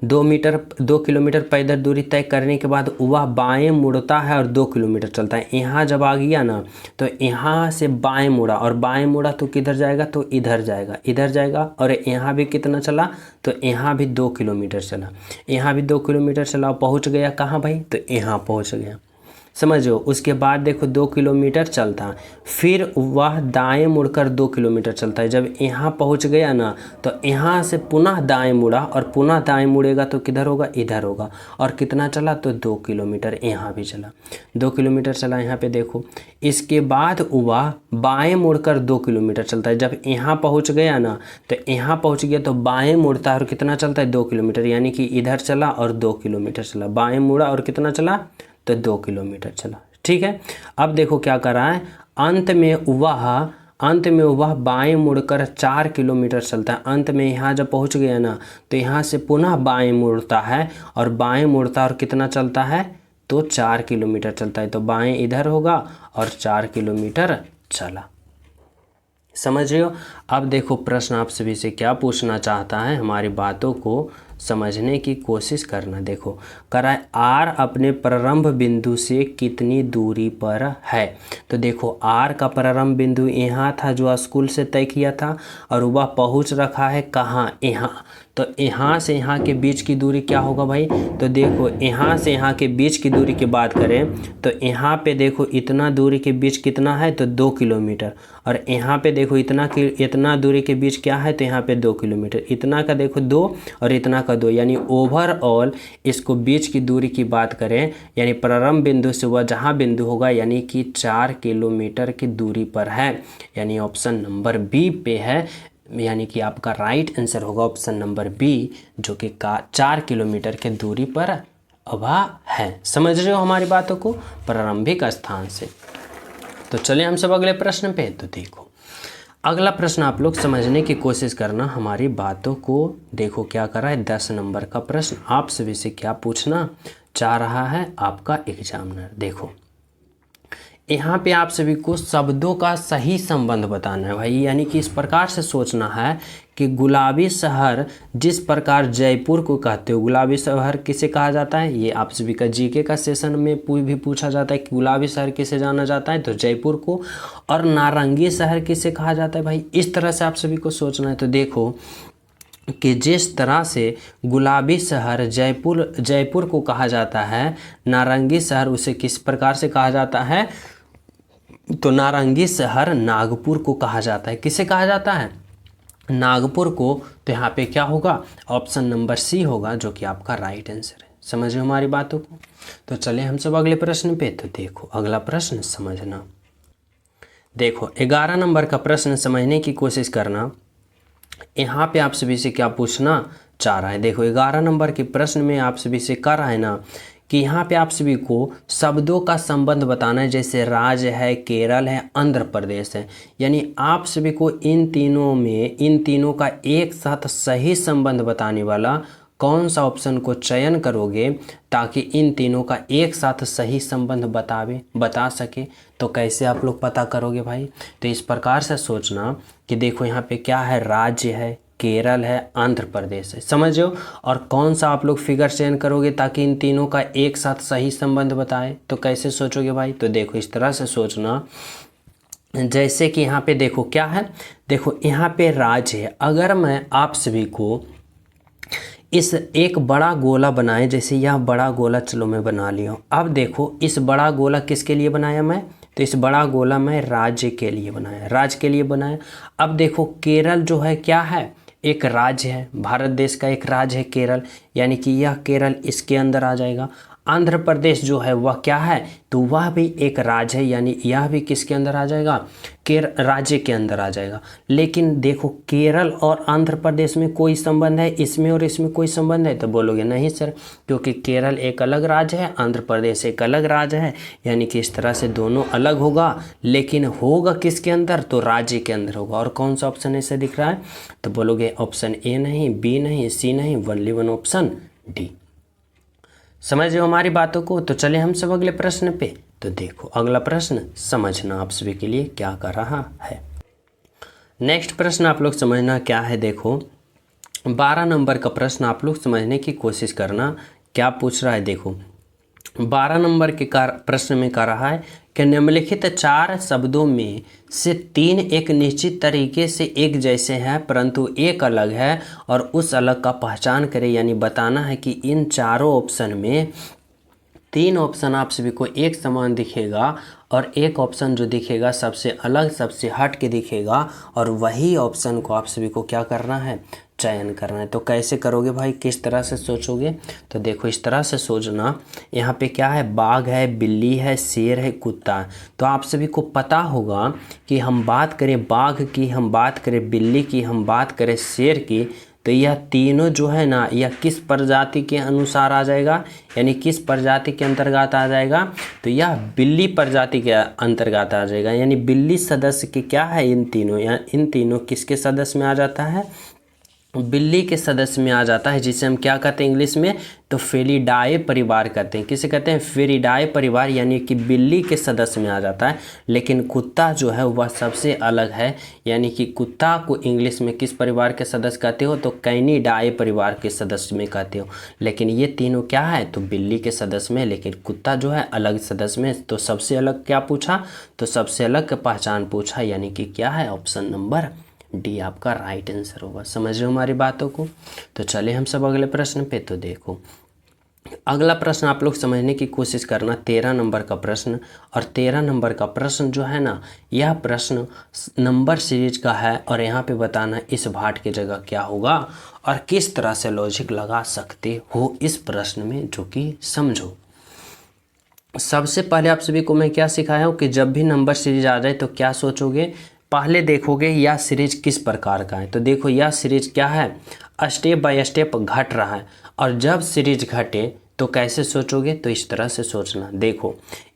2 किलोमीटर पैदल दूरी तय करने के बाद वह बाएं मुड़ता है और 2 किलोमीटर चलता है। यहाँ जब आ गया ना, तो यहाँ से बाएं मुड़ा, और बाएं मुड़ा तो किधर जाएगा, तो इधर जाएगा, इधर जाएगा। और यहाँ भी कितना चला, तो यहाँ भी 2 किलोमीटर चला, यहाँ भी 2 किलोमीटर चला। पहुँच गया कहाँ भाई, तो यहाँ पहुँच गया, समझो। उसके बाद देखो 2 किलोमीटर चलता है, फिर वह दाएं मुड़कर 2 किलोमीटर चलता है। जब यहाँ पहुँच गया ना, तो यहाँ से पुनः दाएं मुड़ा, और पुनः दाएं मुड़ेगा तो किधर होगा, इधर होगा। और कितना चला, तो 2 किलोमीटर यहाँ भी चला, 2 किलोमीटर चला यहाँ पे देखो। इसके बाद वह बाएं मुड़कर 2 किलोमीटर चलता है। जब यहाँ पहुँच गया ना, तो यहाँ पहुँच गया तो बाएं मुड़ता है और कितना चलता है, 2 किलोमीटर, यानी कि इधर चला और 2 किलोमीटर चला। बाएं मुड़ा और कितना चला, तो 2 किलोमीटर चला। ठीक है, अब देखो क्या कर रहा है, अंत में वह बाएं मुड़कर 4 किलोमीटर चलता है। अंत में यहाँ जब पहुँच गया ना, तो यहाँ से पुनः बाएं मुड़ता है, और बाएं मुड़ता है और कितना चलता है, तो 4 किलोमीटर चलता है। तो बाएं इधर होगा और 4 किलोमीटर चला, समझ रहे हो। अब देखो प्रश्न आप सभी से क्या पूछना चाहता है, हमारी बातों को समझने की कोशिश करना। देखो कराए, R अपने प्रारंभ बिंदु से कितनी दूरी पर है। तो देखो R का प्रारंभ बिंदु यहाँ था जो स्कूल से तय किया था, और वह पहुँच रखा है कहाँ, यहाँ। तो यहाँ से यहाँ के बीच की दूरी क्या होगा भाई, तो देखो यहाँ से यहाँ के बीच की दूरी की बात करें, तो यहाँ पे देखो इतना दूरी के बीच कितना है, तो 2 किलोमीटर। और यहाँ पे देखो इतना दूरी के बीच क्या है, तो यहाँ पे 2 किलोमीटर। इतना का देखो 2 और इतना का 2, यानी ओवरऑल इसको बीच की दूरी की बात करें, यानी प्रारंभ बिंदु से वह जहाँ बिंदु होगा, यानी कि 4 किलोमीटर की दूरी पर है। यानी ऑप्शन नंबर बी पे है, यानी कि आपका राइट आंसर होगा ऑप्शन नंबर बी, जो कि 4 किलोमीटर के दूरी पर अभाव है। समझ रहे हो हमारी बातों को, प्रारंभिक स्थान से। तो चलिए हम सब अगले प्रश्न पे। तो देखो अगला प्रश्न आप लोग समझने की कोशिश करना, हमारी बातों को देखो क्या कर रहा है। 10 नंबर का प्रश्न आप सभी से क्या पूछना चाह रहा है आपका एग्जामिनर। देखो यहाँ पे आप सभी को शब्दों का सही संबंध बताना है भाई, यानी कि इस प्रकार से सोचना है कि गुलाबी शहर जिस प्रकार जयपुर को कहते हो, गुलाबी शहर किसे कहा जाता है, ये आप सभी का जीके का सेशन में भी पूछा जाता है कि गुलाबी शहर किसे जाना जाता है, तो जयपुर को। और नारंगी शहर किसे कहा जाता है भाई, इस तरह से आप सभी को सोचना है। तो देखो कि जिस तरह से गुलाबी शहर जयपुर को कहा जाता है, नारंगी शहर उसे किस प्रकार से कहा जाता है, तो नारंगी शहर नागपुर को कहा जाता है। किसे कहा जाता है, नागपुर को। तो यहाँ पे क्या होगा, ऑप्शन नंबर सी होगा, जो कि आपका राइट आंसर है। समझिए हमारी बातों को। तो चलिए हम सब अगले प्रश्न पे। तो देखो अगला प्रश्न समझना। देखो 11 नंबर का प्रश्न समझने की कोशिश करना। यहाँ पे आप सभी से क्या पूछना चाह रहा है। देखो 11 नंबर के प्रश्न में आप सभी से कर रहा है ना कि यहाँ पे आप सभी को शब्दों का संबंध बताना है, जैसे राज्य है, केरल है, आंध्र प्रदेश है। यानी आप सभी को इन तीनों का एक साथ सही संबंध बताने वाला कौन सा ऑप्शन को चयन करोगे, ताकि इन तीनों का एक साथ सही संबंध बता सके। तो कैसे आप लोग पता करोगे भाई, तो इस प्रकार से सोचना कि देखो यहाँ पे क्या है, राज्य है, केरल है, आंध्र प्रदेश है, समझो। और कौन सा आप लोग फिगर चयन करोगे ताकि इन तीनों का एक साथ सही संबंध बताए। तो कैसे सोचोगे भाई, तो देखो इस तरह से सोचना, जैसे कि यहाँ पे देखो क्या है, देखो यहाँ पे राज्य है। अगर मैं आप सभी को इस एक बड़ा गोला बनाए, जैसे यह बड़ा गोला चलो मैं बना लिया हूँ। अब देखो इस बड़ा गोला किसके लिए बनाया मैं, तो इस बड़ा गोला मैं राज्य के लिए बनाया, राज्य के लिए बनाया। अब देखो केरल जो है क्या है, एक राज्य है, भारत देश का एक राज्य है केरल, यानी कि यह केरल इसके अंदर आ जाएगा। आंध्र प्रदेश जो है वह क्या है, तो वह भी एक राज्य है, यानी यह भी किसके अंदर आ जाएगा, राज्य के अंदर आ जाएगा। लेकिन देखो केरल और आंध्र प्रदेश में कोई संबंध है, इसमें और इसमें कोई संबंध है, तो बोलोगे नहीं सर, क्योंकि केरल एक अलग राज्य है, आंध्र प्रदेश एक अलग राज्य है, यानी कि इस तरह से दोनों अलग होगा। लेकिन होगा किसके अंदर, तो राज्य के अंदर होगा। और कौन सा ऑप्शन ऐसे दिख रहा है, तो बोलोगे ऑप्शन ए नहीं, बी नहीं, सी नहीं, ओनली वन ऑप्शन डी। समझ लो हमारी बातों को। तो चले हम सब अगले प्रश्न पे। तो देखो अगला प्रश्न समझना आप सभी के लिए क्या कर रहा है। नेक्स्ट प्रश्न आप लोग समझना क्या है, देखो 12 नंबर का प्रश्न आप लोग समझने की कोशिश करना, क्या पूछ रहा है। देखो 12 नंबर के प्रश्न में कह रहा है कि निम्नलिखित 4 शब्दों में से 3 एक निश्चित तरीके से एक जैसे हैं परंतु एक अलग है, और उस अलग का पहचान करें। यानी बताना है कि इन चारों ऑप्शन में 3 ऑप्शन आप सभी को एक समान दिखेगा और एक ऑप्शन जो दिखेगा सबसे अलग, सबसे हट के दिखेगा, और वही ऑप्शन को आप सभी को क्या करना है, चयन करना है। तो कैसे करोगे भाई, किस तरह से सोचोगे, तो देखो इस तरह से सोचना। यहाँ पे क्या है, बाघ है, बिल्ली है, शेर है, कुत्ता है। तो आप सभी को पता होगा कि हम बात करें बाघ की, हम बात करें बिल्ली की, हम बात करें शेर की, तो यह तीनों जो है ना, यह किस प्रजाति के अनुसार आ जाएगा, यानी किस प्रजाति के अंतर्गत आ जाएगा, तो यह बिल्ली प्रजाति के अंतर्गत आ जाएगा। यानी बिल्ली सदस्य के क्या है, इन तीनों, या इन तीनों किसके सदस्य में आ जाता है, बिल्ली के सदस्य में आ जाता है, जिसे हम क्या कहते हैं इंग्लिश में, तो फेलिडाए परिवार कहते हैं। किसे कहते हैं, फेलिडाए परिवार, यानी कि बिल्ली के सदस्य में आ जाता है। लेकिन कुत्ता जो है वह सबसे अलग है, यानी कि कुत्ता को इंग्लिश में किस परिवार के सदस्य कहते हो, तो कैनिडाए परिवार के सदस्य में कहते हो। लेकिन ये तीनों क्या है, तो बिल्ली के सदस्य में, लेकिन कुत्ता जो है अलग सदस्य में। तो सबसे अलग क्या पूछा, तो सबसे अलग का पहचान पूछा, यानी कि क्या है, ऑप्शन नंबर डी आपका राइट आंसर होगा। समझ रहे हो हमारी बातों को। तो चले हम सब अगले प्रश्न पे। तो देखो अगला प्रश्न आप लोग समझने की कोशिश करना, 13 नंबर का प्रश्न। और 13 नंबर का प्रश्न जो है ना, यह प्रश्न नंबर सीरीज का है, और यहाँ पे बताना इस भाट की जगह क्या होगा और किस तरह से लॉजिक लगा सकते हो इस प्रश्न में, जो कि समझो। सबसे पहले आप सभी को मैं क्या सिखाया हूँ कि जब भी नंबर सीरीज आ जाए तो क्या सोचोगे, पहले देखोगे यह सीरीज किस प्रकार का है। तो देखो यह सीरीज क्या है, स्टेप बाय स्टेप घट रहा है, और जब सीरीज घटे तो कैसे सोचोगे, तो इस तरह से सोचना। देखो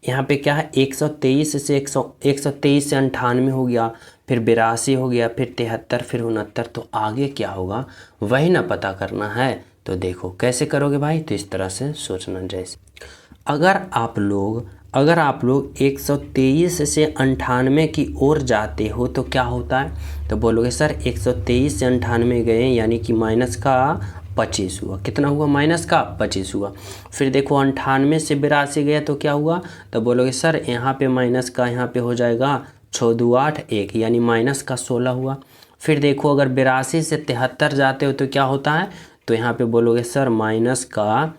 यहाँ पे क्या है, 123 से 123 से 98 हो गया, फिर 82 हो गया, फिर 73, फिर 69, तो आगे क्या होगा वही ना पता करना है। तो देखो कैसे करोगे भाई, तो इस तरह से सोचना। जैसे अगर आप लोग 123 से 98 की ओर जाते हो तो क्या होता है, तो बोलोगे सर 123 से 98 गए, यानी कि माइनस का 25 हुआ। कितना हुआ, माइनस का 25 हुआ। फिर देखो 98 से 82 गया तो क्या हुआ, तो बोलोगे सर यहाँ पे माइनस का यहाँ पे हो जाएगा 6 2 8 1, यानी माइनस का 16 हुआ। फिर देखो अगर 82 से 73 जाते हो तो क्या होता है, तो यहाँ पे बोलोगे सर माइनस का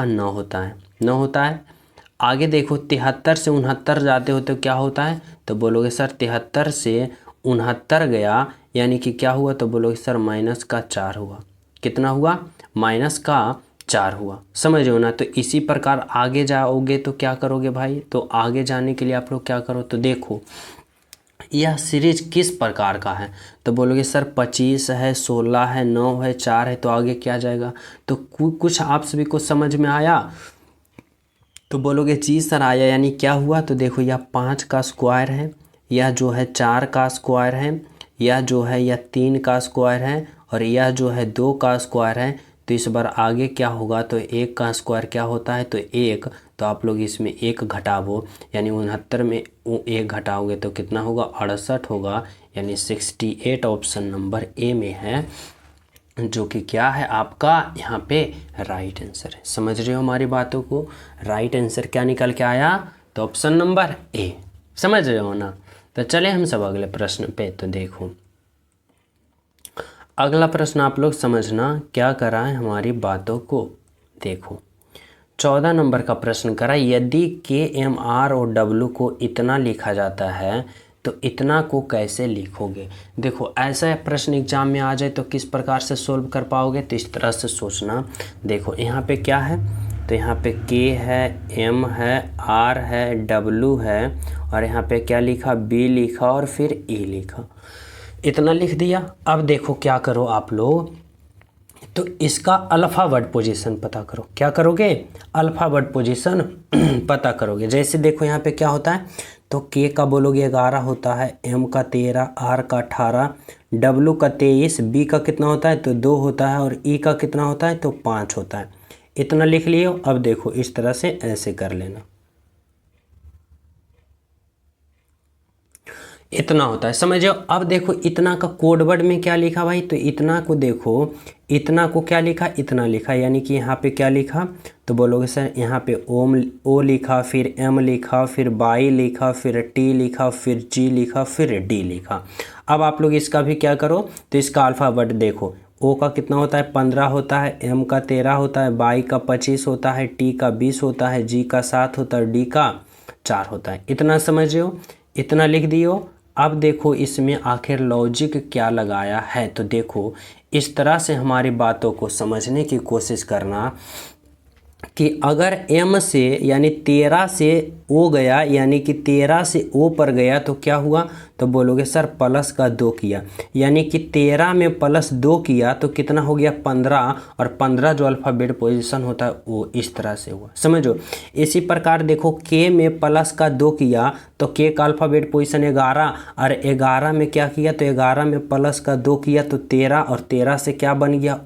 9 होता है, 9 होता है। आगे देखो 73 से 69 जाते हो तो क्या होता है, तो बोलोगे सर 73 से 69 गया, यानी कि क्या हुआ, तो बोलोगे सर माइनस का 4 हुआ। कितना हुआ, माइनस का 4 हुआ। समझ हो ना। तो इसी प्रकार आगे जाओगे तो क्या करोगे भाई, तो आगे जाने के लिए आप लोग क्या करो, तो देखो यह सीरीज किस प्रकार का है, तो बोलोगे सर 25 है, 16 है, 9 है, 4 है, तो आगे क्या जाएगा। तो कुछ आप सभी को समझ में आया, तो बोलोगे जी सर आया, यानी क्या हुआ, तो देखो यह 5 का स्क्वायर है, यह जो है 4 का स्क्वायर है, यह जो है यह 3 का स्क्वायर है, और यह जो है 2 का स्क्वायर है। तो इस बार आगे क्या होगा, तो 1 का स्क्वायर क्या होता है, तो 1, तो आप लोग इसमें 1 घटाओ, यानी 69 में 1 घटाओगे तो कितना होगा, 68 होगा, यानी 68 ऑप्शन नंबर ए में है, जो कि क्या है आपका यहाँ पे राइट आंसर है। समझ रहे हो हमारी बातों को। राइट आंसर क्या निकल के आया, तो ऑप्शन नंबर ए। समझ रहे हो ना। तो चले हम सब अगले प्रश्न पे। तो देखो अगला प्रश्न आप लोग समझना क्या कर रहा है हमारी बातों को। देखो 14 नंबर का प्रश्न करा, यदि KMR और W को इतना लिखा जाता है तो इतना को कैसे लिखोगे। देखो ऐसा प्रश्न एग्जाम में आ जाए तो किस प्रकार से सोल्व कर पाओगे, तो इस तरह से सोचना। देखो यहाँ पे क्या है, तो यहाँ पे के है, एम है, आर है, डब्लू है और यहाँ पे क्या लिखा, बी लिखा और फिर ई लिखा। इतना लिख दिया। अब देखो क्या करो आप लोग, तो इसका अल्फ़ाबेट पोजीशन पता करो। क्या करोगे, अल्फ़ाबेट पोजीशन पता करोगे। जैसे देखो यहाँ पे क्या होता है, तो के का बोलोगे 11 होता है, एम का 13, आर का 18, डब्लू का 23, बी का कितना होता है तो 2 होता है और ई का कितना होता है तो 5 होता है। इतना लिख लियो। अब देखो इस तरह से ऐसे कर लेना, इतना होता है, समझो। अब देखो इतना का कोड वर्ड में क्या लिखा भाई, तो इतना को देखो, इतना को क्या लिखा, इतना लिखा, यानी कि यहाँ पे क्या लिखा, तो बोलोगे सर यहाँ पे ओ लिखा, फिर एम लिखा, फिर वाई लिखा, फिर टी लिखा, फिर जी लिखा, फिर डी लिखा। अब आप लोग इसका भी क्या करो, तो इसका अल्फ़ाबेट देखो, ओ का कितना होता है 15 होता है, एम का 13 होता है, वाई का 25 होता है, टी का 20 होता है, जी का 7 होता है, डी का 4 होता है। इतना समझियो, इतना लिख दियो। अब देखो इसमें आखिर लॉजिक क्या लगाया है, तो देखो इस तरह से हमारी बातों को समझने की कोशिश करना कि अगर m से यानी 13 से o गया, यानी कि 13 से o पर गया तो क्या हुआ, तो बोलोगे सर प्लस का 2 किया, यानी कि 13 में प्लस 2 किया तो कितना हो गया 15, और 15 जो अल्फ़ाबेट पोजीशन होता है वो इस तरह से हुआ, समझो। इसी प्रकार देखो k में प्लस का 2 किया तो k का अल्फ़ाबेट पोजीशन 11, और 11 में क्या किया, तो 11 में प्लस का 2 किया तो 13, और 13 से क्या बन गया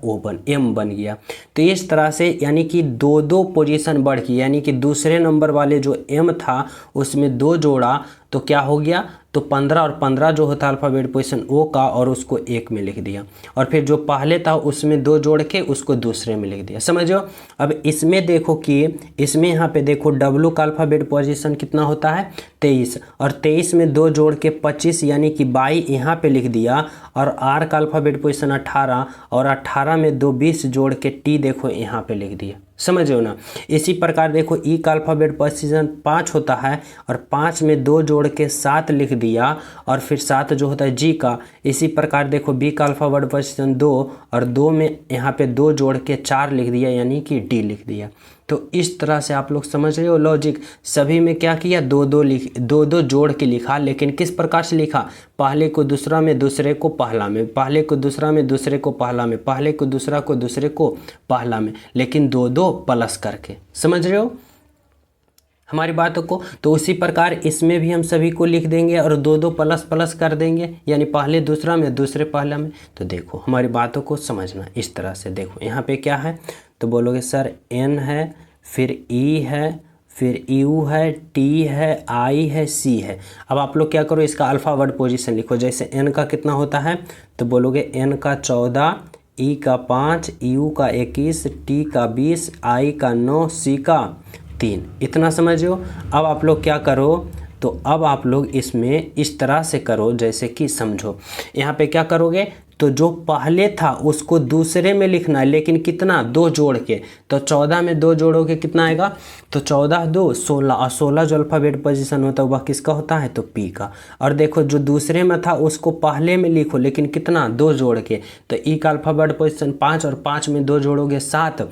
m बन गया। तो इस तरह से यानी कि दो पोजीशन बढ़ गई, यानी कि दूसरे नंबर वाले जो m था उसमें 2 जोड़ा तो क्या हो गया, तो 15, और 15 जो होता है अल्फ़ाबेट पोजीशन ओ का, और उसको 1 में लिख दिया, और फिर जो पहले था उसमें 2 जोड़ के उसको दूसरे में लिख दिया, समझो। अब इसमें देखो कि इसमें यहाँ पे देखो डब्लू का अल्फ़ाबेट पोजीशन कितना होता है 23, और 23 में 2 जोड़ के 25, यानी कि 22 यहाँ पे लिख दिया, और आर का अल्फ़ाबेट पोजीशन 18, और 18 में 2 20 जोड़ के टी देखो यहाँ पे लिख दिया, समझो ना। इसी प्रकार देखो ई का अल्फ़ाबेट पोजीशन 5 होता है, और 5 में 2 जोड़ के 7 लिख दिया, और फिर 7 जो होता है जी का। इसी प्रकार देखो बी का अल्फ़ाबेट पोजीशन 2, और 2 में यहाँ पे 2 जोड़ के 4 लिख दिया, यानी कि डी लिख दिया। तो इस तरह से आप लोग समझ रहे हो लॉजिक। सभी में क्या किया, दो दो जोड़ के लिखा, लेकिन किस प्रकार से लिखा, पहले को दूसरा में, दूसरे को पहला में, पहले को दूसरा में, दूसरे को पहला में, पहले को दूसरा को दूसरे को पहला में, लेकिन 2 प्लस करके, समझ रहे हो हमारी बातों को। तो उसी प्रकार इसमें भी हम सभी को लिख देंगे और 2 प्लस प्लस कर देंगे, यानी पहले दूसरा में, दूसरे पहला में। तो देखो हमारी बातों को समझना इस तरह से। देखो यहाँ पे क्या है, तो बोलोगे सर एन है, फिर ई है, फिर यू है, टी है, आई है, सी है। अब आप लोग क्या करो, इसका अल्फ़ाबेट पोजीशन लिखो। जैसे एन का कितना होता है, तो बोलोगे एन का 14, ई का 5, यू का 21, टी का 20, आई का 9, सी का 3। इतना समझो। अब आप लोग क्या करो, तो अब आप लोग इसमें इस तरह से करो जैसे कि समझो। यहाँ पे क्या करोगे, तो जो पहले था उसको दूसरे में लिखना है, लेकिन कितना, 2 जोड़ के। तो 14 में 2 जोड़ोगे कितना आएगा, तो 14 2 16, और 16 जो अल्फ़ाबेट पोजीशन होता है वह किसका होता है, तो पी का। और देखो जो दूसरे में था उसको पहले में लिखो, लेकिन कितना, 2 जोड़ के। तो ई का अल्फ़ाबेट पोजीशन 5, और 5 में 2 जोड़ोगे 7,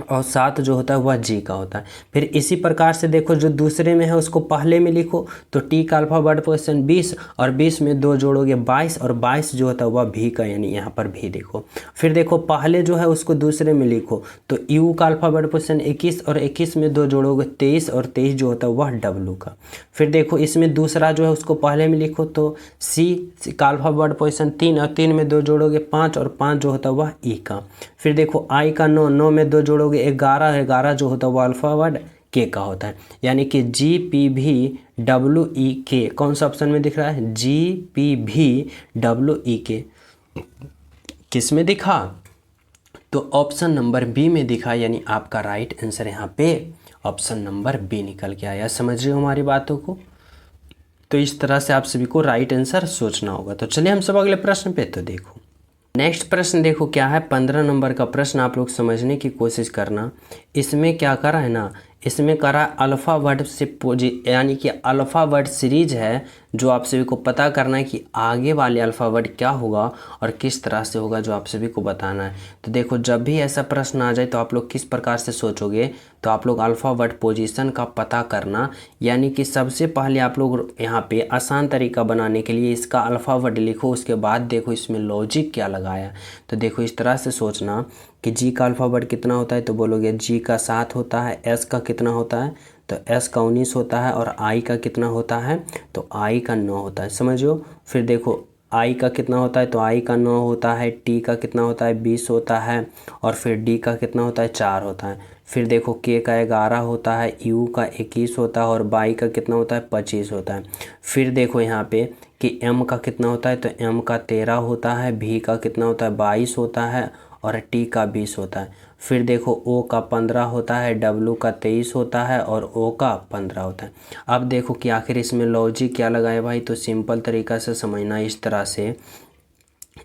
और 7 जो होता है वह जी का होता है। फिर इसी प्रकार से देखो जो दूसरे में है उसको पहले में लिखो, तो टी का अल्फ़ाबेट पोजीशन 20, और 20 में 2 जोड़ोगे 22, और 22 जो होता है वह भी का, यानी यहाँ पर भी देखो। फिर देखो पहले जो है उसको दूसरे में लिखो, तो यू का अल्फ़ाबेट पोजीशन 21, और 21 में 2 जोड़ोगे 23, और 23 जो होता है वह डब्लू का। फिर देखो इसमें दूसरा जो है उसको पहले में लिखो, तो सी का अल्फ़ाबेट पोजीशन 3, और 3 में 2 जोड़ोगे 5, और 5 जो होता है वह ई का। फिर देखो आई का 9, 9 में 2 जोड़ोगे 11, 11 जो होता है वो अल्फ़ाबेट के का होता है, यानी कि जी पी भी डब्ल्यू ई के। कौन सा ऑप्शन में दिख रहा है, जी पी भी डब्ल्यू ई के, किस में दिखा, तो ऑप्शन नंबर बी में दिखा, यानी आपका राइट आंसर यहाँ पे ऑप्शन नंबर बी निकल के आया। समझ रहे हो हमारी बातों को। तो इस तरह से आप सभी को राइट आंसर सोचना होगा। तो चलिए हम सब अगले प्रश्न पे। तो देखो नेक्स्ट प्रश्न देखो क्या है, 15 नंबर का प्रश्न आप लोग समझने की कोशिश करना। इसमें क्या करा है ना, इसमें करा अल्फ़ाबेट से यानी कि अल्फ़ाबेट सीरीज है जो आप सभी को पता करना है कि आगे वाले अल्फ़ाबेट क्या होगा और किस तरह से होगा, जो आप सभी को बताना है। तो देखो, जब भी ऐसा प्रश्न आ जाए तो आप लोग किस प्रकार से सोचोगे, तो आप लोग अल्फ़ाबेट पोजीशन का पता करना, यानी कि सबसे पहले आप लोग यहाँ पे आसान तरीका बनाने के लिए इसका अल्फ़ाबेट लिखो, उसके बाद देखो इसमें लॉजिक क्या लगाया। तो देखो इस तरह से सोचना कि जी का अल्फ़ाबेट कितना होता है, तो बोलोगे जी का 7 होता है। एस का कितना होता है, तो एस का 19 होता है। और आई का कितना होता है, तो आई का 9 होता है। समझो, फिर देखो आई का कितना होता है, तो आई का 9 होता है। टी का कितना होता है, 20 होता है। और फिर डी का कितना होता है, 4 होता है। फिर देखो के का 11 होता है, यू का 21 होता है और बाई का कितना होता है, 25 होता है। फिर देखो यहाँ पे कि एम का कितना होता है, तो एम का 13 होता है। भी का कितना होता है, 22 होता है। और टी का 20 होता है। फिर देखो ओ का 15 होता है, डब्लू का 23 होता है और ओ का 15 होता है। अब देखो कि आखिर इसमें लॉजिक क्या लगाए भाई, तो सिंपल तरीका से समझना इस तरह से।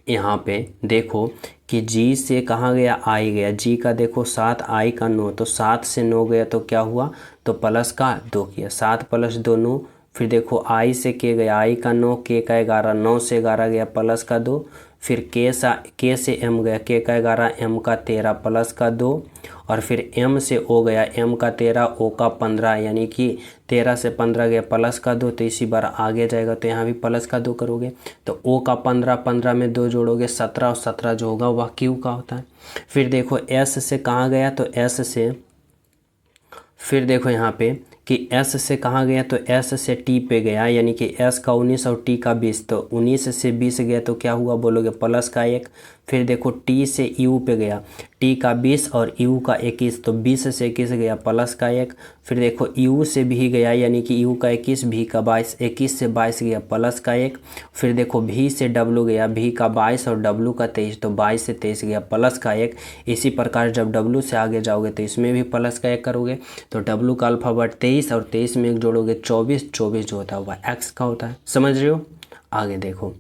यहाँ पे देखो कि जी से कहाँ गया, आई गया। जी का देखो 7, आई का 9, तो 7 से 9 गया तो क्या हुआ, तो प्लस का 2 किया, 7 + 2 9। फिर देखो आई से के गया, आई का 9, के का 11, 9 से 11 गया प्लस का 2। फिर के से एम गया, के का 11, एम का 13 प्लस का 2। और फिर एम से ओ गया, एम का 13, ओ का 15, यानी कि 13 से 15 गया प्लस का 2, तो इसी बार आगे जाएगा तो यहाँ भी प्लस का 2 करोगे। तो ओ का 15, 15 में 2 जोड़ोगे 17, और 17 जो होगा वह क्यू का होता है। फिर देखो एस से कहाँ गया, तो एस से, फिर देखो यहाँ पे कि एस से कहाँ गया, तो एस से टी पे गया, यानी कि एस का 19 और टी का 20, तो 19 से 20 गया तो क्या हुआ, बोलोगे प्लस का 1। फिर देखो टी से यू पे गया, टी का 20 और यू का 21, तो 20 से 21 गया प्लस का 1। फिर देखो यू से भी गया, यानी कि यू का 21, भी का 22, 21 से 22 गया प्लस का 1। फिर देखो भी से डब्लू गया, भी का 22 और डब्लू का 23, तो 22 से 23 गया प्लस का 1। इसी प्रकार जब डब्लू से आगे जाओगे तो इसमें भी प्लस का 1 करोगे, तो डब्लू का अल्फ़ाबेट 23 और 23 में 1 जोड़ोगे 24, 24 जो होता है वह एक्स का होता है। समझ रहे हो। आगे देखो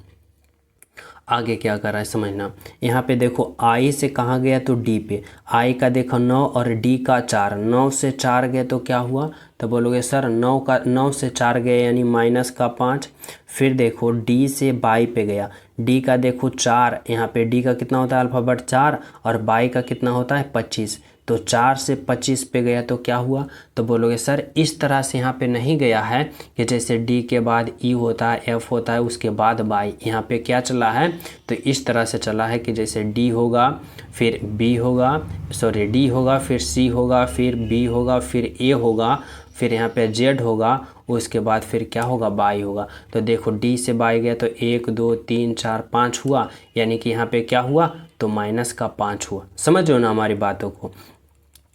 आगे क्या कर रहा है समझना। यहाँ पे देखो आई से कहाँ गया, तो डी पे। आई का देखो 9 और डी का 4, 9 से 4 गए तो क्या हुआ, तो बोलोगे सर 9 से 4 गए यानी माइनस का 5। फिर देखो डी से बाई पे गया, डी का देखो 4, यहाँ पे डी का कितना होता है अल्फ़ाबेट 4 और बाई का कितना होता है 25, तो 4 से 25 पे गया तो क्या हुआ, तो बोलोगे सर इस तरह से यहाँ पे नहीं गया है कि जैसे डी के बाद ई होता है, एफ होता है, उसके बाद बाई। यहाँ पे क्या चला है, तो इस तरह से चला है कि जैसे डी होगा, फिर बी होगा, सॉरी डी होगा, फिर सी होगा, फिर बी होगा, फिर ए होगा, फिर यहाँ पे जेड होगा, उसके बाद फिर क्या होगा, बाई होगा। तो देखो डी से बाई गया तो 1 2 3 4 5 हुआ, यानी कि यहाँ पे क्या हुआ, तो माइनस का 5 हुआ। समझो ना हमारी बातों को।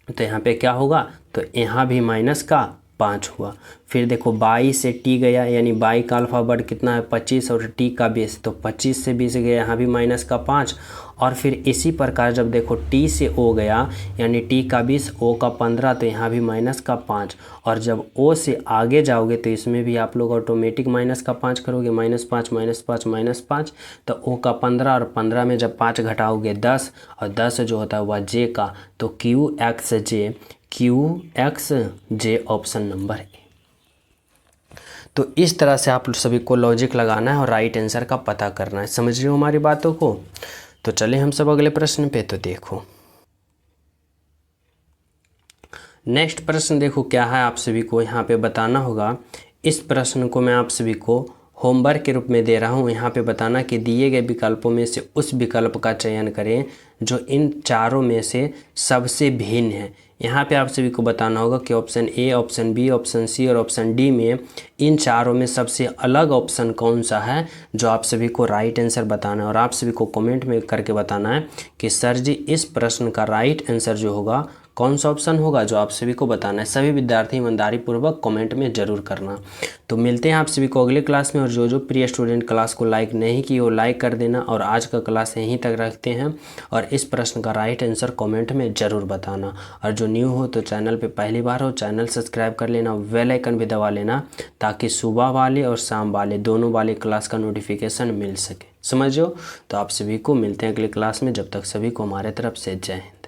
तो यहाँ पे क्या होगा, तो यहाँ भी माइनस का 5 हुआ। फिर देखो बाई से टी गया, यानी बाई का अल्फ़ाबेट कितना है 25 और टी का 20, तो 25 से 20 गया, यहाँ भी माइनस का 5। और फिर इसी प्रकार जब देखो टी से ओ गया, यानी टी का 20, ओ का 15, तो यहाँ भी माइनस का 5। और जब ओ से आगे जाओगे तो इसमें भी आप लोग ऑटोमेटिक माइनस का 5 करोगे, -5 -5 -5। तो ओ का 15 और 15 में जब 5 घटाओगे 10, और 10 जो होता है वह जे का, तो Q x J option number A. तो इस तरह से आप सभी को लॉजिक लगाना है और राइट आंसर का पता करना है। समझ रहे हो हमारी बातों को। तो चले हम सब अगले प्रश्न पे। तो देखो नेक्स्ट प्रश्न देखो क्या है, आप सभी को यहाँ पे बताना होगा। इस प्रश्न को मैं आप सभी को होमवर्क के रूप में दे रहा हूँ। यहाँ पे बताना कि दिए गए विकल्पों में से उस विकल्प का चयन करें जो इन चारों में से सबसे भिन्न है। यहाँ पे आप सभी को बताना होगा कि option A, option B, option C और ऑप्शन डी में इन चारों में सबसे अलग ऑप्शन कौन सा है, जो आप सभी को राइट आंसर बताना है। और आप सभी को कमेंट में करके बताना है कि सर जी इस प्रश्न का राइट आंसर जो होगा कौन सा ऑप्शन होगा, जो आप सभी को बताना है। सभी विद्यार्थी ईमानदारी पूर्वक कमेंट में ज़रूर करना। तो मिलते हैं आप सभी को अगले क्लास में। और जो प्रिय स्टूडेंट क्लास को लाइक नहीं किए वो लाइक कर देना। और आज का क्लास यहीं तक रखते हैं। और इस प्रश्न का राइट आंसर कमेंट में ज़रूर बताना। और जो न्यू हो तो चैनल पर पहली बार हो, चैनल सब्सक्राइब कर लेना, बेल आइकन भी दबा लेना, ताकि सुबह वाले और शाम वाले दोनों वाले क्लास का नोटिफिकेशन मिल सके। समझो। तो आप सभी को मिलते हैं अगले क्लास में। जब तक सभी को हमारे तरफ से जय हिंद।